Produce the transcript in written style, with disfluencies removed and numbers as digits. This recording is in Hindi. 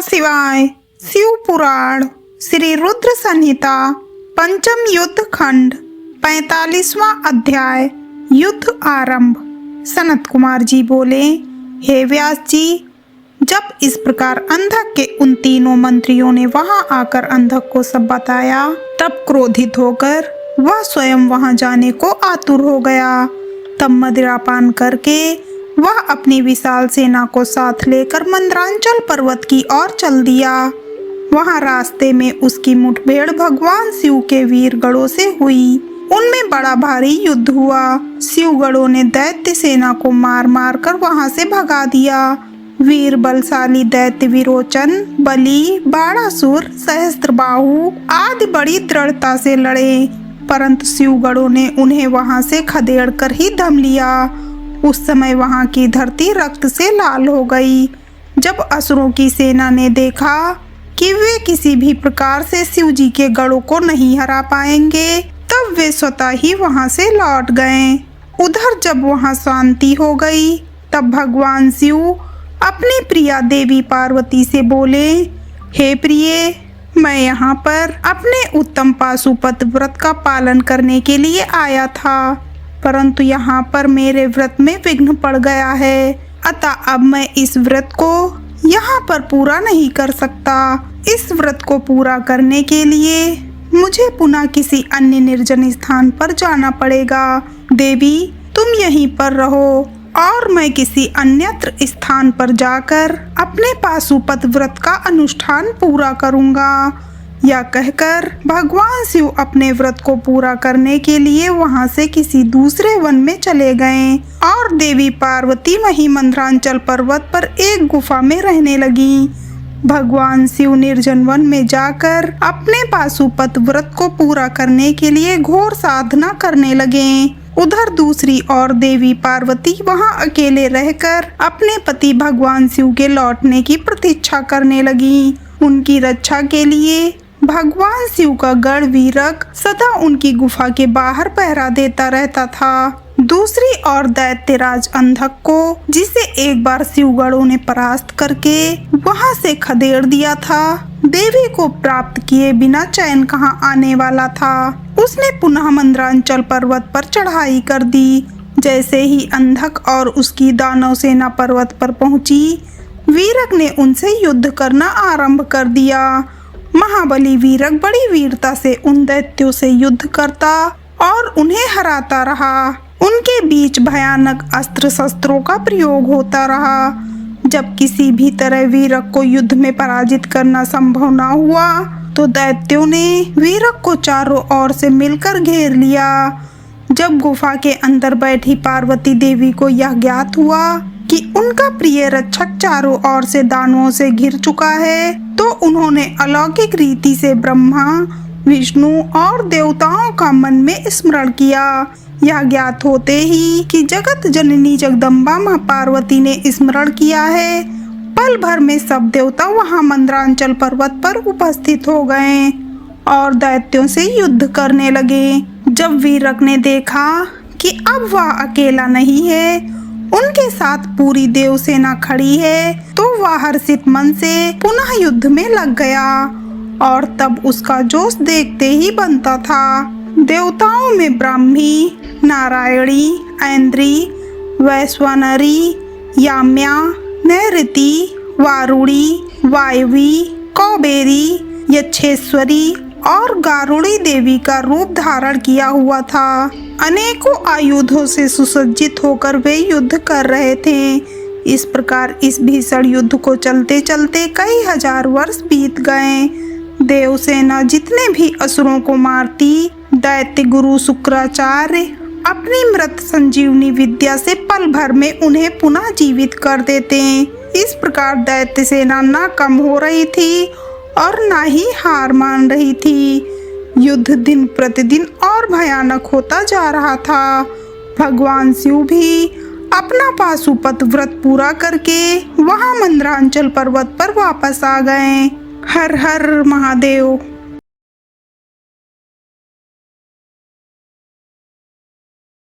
नमः शिवाय। शिव पुराण श्री रुद्र संहिता पंचम युद्ध खंड 45वां अध्याय युद्ध आरंभ। सनत कुमार जी बोले, हे व्यास जी, जब इस प्रकार अंधक के उन तीनों मंत्रियों ने वहां आकर अंधक को सब बताया, तब क्रोधित होकर वह स्वयं वहां जाने को आतुर हो गया। तब मदिरापान करके वह अपनी विशाल सेना को साथ लेकर मंद्रांचल पर्वत की ओर चल दिया। वहां रास्ते में उसकी मुठभेड़ भगवान शिव के वीर गणों से हुई। उनमें बड़ा भारी युद्ध हुआ। शिव गणों ने दैत्य सेना को मार मार कर वहां से भगा दिया। वीर बलशाली दैत्य विरोचन, बलि, बाणासुर, सहस्त्रबाहु आदि बड़ी दृढ़ता से लड़े, परंतु शिव गणों ने उन्हें वहां से खदेड़ कर ही दम लिया। उस समय वहां की धरती रक्त से लाल हो गई। जब असुरों की सेना ने देखा कि वे किसी भी प्रकार से शिव जी के गणों को नहीं हरा पाएंगे, तब वे स्वतः ही वहां से लौट गए। उधर जब वहां शांति हो गई, तब भगवान शिव अपनी प्रिया देवी पार्वती से बोले, हे प्रिये, मैं यहाँ पर अपने उत्तम पाशुपत व्रत का पालन करने के लिए आया था, परंतु यहाँ पर मेरे व्रत में विघ्न पड़ गया है। अतः अब मैं इस व्रत को यहाँ पर पूरा नहीं कर सकता। इस व्रत को पूरा करने के लिए मुझे पुनः किसी अन्य निर्जन स्थान पर जाना पड़ेगा। देवी, तुम यहीं पर रहो और मैं किसी अन्यत्र स्थान पर जाकर अपने पाशुपत व्रत का अनुष्ठान पूरा करूँगा। यह कहकर भगवान शिव अपने व्रत को पूरा करने के लिए वहां से किसी दूसरे वन में चले गए और देवी पार्वती वहीं मंद्रांचल पर्वत पर एक गुफा में रहने लगी। भगवान शिव निर्जन वन में जाकर अपने पाशुपत व्रत को पूरा करने के लिए घोर साधना करने लगे। उधर दूसरी ओर देवी पार्वती वहां अकेले रहकर अपने पति भगवान शिव के लौटने की प्रतीक्षा करने लगी। उनकी रक्षा के लिए भगवान शिव का गढ़ वीरक सदा उनकी गुफा के बाहर पहरा देता रहता था। दूसरी ओर दैत्यराज अंधक को, जिसे एक बार शिव गणों ने परास्त करके वहां से खदेड़ दिया था, देवी को प्राप्त किए बिना चैन कहां आने वाला था। उसने पुनः मंद्रांचल पर्वत पर चढ़ाई कर दी। जैसे ही अंधक और उसकी दानव सेना पर्वत पर पहुंची, वीरक ने उनसे युद्ध करना आरंभ कर दिया। महाबली वीरक बड़ी वीरता से उन दैत्यों से युद्ध करता और उन्हें हराता रहा। उनके बीच भयानक अस्त्र शस्त्रों का प्रयोग होता रहा। जब किसी भी तरह वीरक को युद्ध में पराजित करना संभव न हुआ, तो दैत्यों ने वीरक को चारों ओर से मिलकर घेर लिया। जब गुफा के अंदर बैठी पार्वती देवी को यह ज्ञात हुआ कि उनका प्रिय रक्षक चारों ओर से दानवों से घिर चुका है, तो उन्होंने अलौकिक रीति से ब्रह्मा, विष्णु और देवताओं का मन में स्मरण किया। यह ज्ञात होते ही कि जगत जननी जगदम्बा मां पार्वती ने स्मरण किया है, पल भर में सब देवता वहां मंद्रांचल पर्वत पर उपस्थित हो गए और दैत्यों से युद्ध करने लगे। जब वीरक ने देखा कि अब वह अकेला नहीं है, उनके साथ पूरी देव सेना खड़ी है, तो वह हर्षित मन से पुनः युद्ध में लग गया और तब उसका जोश देखते ही बनता था। देवताओं में ब्राह्मी, नारायणी, ऐन्द्री, वैश्वानरी, याम्या, नैऋति, वारुणी, वायवी, कौबेरी, यक्षेश्वरी और गारुड़ी देवी का रूप धारण किया हुआ था। अनेकों आयुधों से सुसज्जित होकर वे युद्ध कर रहे थे। इस प्रकार इस भीषण युद्ध को चलते चलते कई हजार वर्ष बीत गए। देव सेना जितने भी असुरों को मारती, दैत्य गुरु शुक्राचार्य अपनी मृत संजीवनी विद्या से पल भर में उन्हें पुनः जीवित कर देते। इस प्रकार दैत्य सेना न कम हो रही थी और ना ही हार मान रही थी। युद्ध दिन प्रतिदिन और भयानक होता जा रहा था। भगवान शिव भी अपना पाशुपत व्रत पूरा करके वहां मंद्रांचल पर्वत पर वापस आ गए। हर हर महादेव।